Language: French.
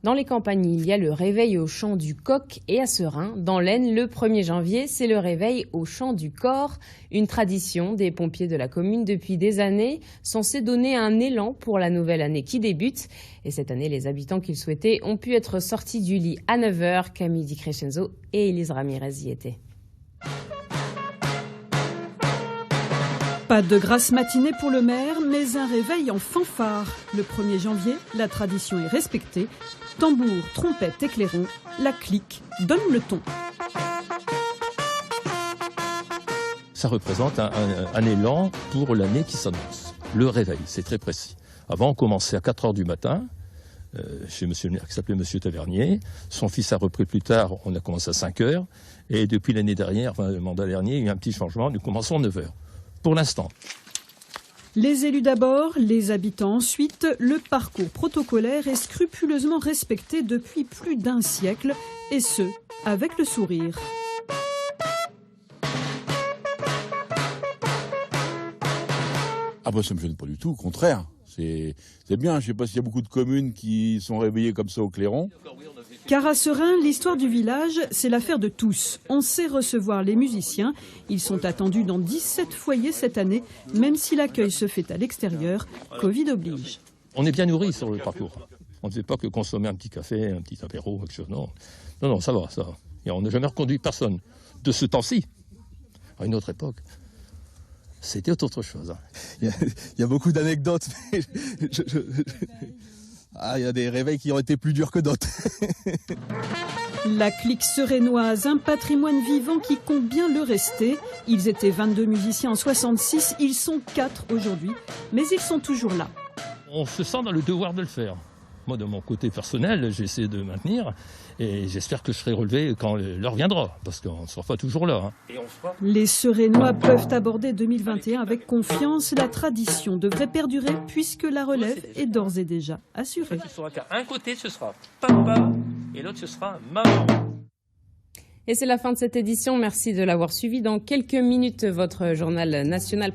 Dans les campagnes, il y a le réveil au chant du coq et à Seraing. Dans l'Aisne, le 1er janvier, c'est le réveil au chant du cor, une tradition des pompiers de la commune depuis des années, censée donner un élan pour la nouvelle année qui débute. Et cette année, les habitants qui le souhaitaient ont pu être sortis du lit à 9 h. Camille Di Crescenzo et Élise Ramirez y étaient. Pas de grasse matinée pour le maire, mais un réveil en fanfare. Le 1er janvier, la tradition est respectée. Tambour, trompette et clairon, la clique donne le ton. Ça représente un élan pour l'année qui s'annonce. Le réveil, c'est très précis. Avant, on commençait à 4 h du matin, chez monsieur le maire qui s'appelait monsieur Tavernier. Son fils a repris plus tard, on a commencé à 5 h. Et depuis l'année dernière, enfin le mandat dernier, il y a eu un petit changement, nous commençons à 9 h. Pour l'instant. Les élus d'abord, les habitants ensuite. Le parcours protocolaire est scrupuleusement respecté depuis plus d'1 siècle, et ce, avec le sourire. Ah bah ça me gêne pas du tout, au contraire. C'est bien, je sais pas s'il y a beaucoup de communes qui sont réveillées comme ça au clairon. Car à Seraing, l'histoire du village, c'est l'affaire de tous. On sait recevoir les musiciens. Ils sont attendus dans 17 foyers cette année, même si l'accueil se fait à l'extérieur. Covid oblige. On est bien nourris sur le parcours. On ne fait pas que consommer un petit café, un petit apéro, quelque chose. Non, ça va. Et on n'a jamais reconduit personne. De ce temps-ci, à une autre époque, c'était autre chose. Il y a beaucoup d'anecdotes, mais il y a des réveils qui ont été plus durs que d'autres. La clique sereinoise, un patrimoine vivant qui compte bien le rester. Ils étaient 22 musiciens en 66, ils sont 4 aujourd'hui, mais ils sont toujours là. On se sent dans le devoir de le faire. Moi, de mon côté personnel, j'essaie de maintenir et j'espère que je serai relevé quand l'heure viendra, parce qu'on ne sera pas toujours là. Les Sereinois peuvent aborder 2021 avec confiance. La tradition devrait perdurer puisque la relève est d'ores et déjà assurée. Un côté, ce sera papa et l'autre, ce sera maman. Et c'est la fin de cette édition. Merci de l'avoir suivi. Dans quelques minutes, votre journal national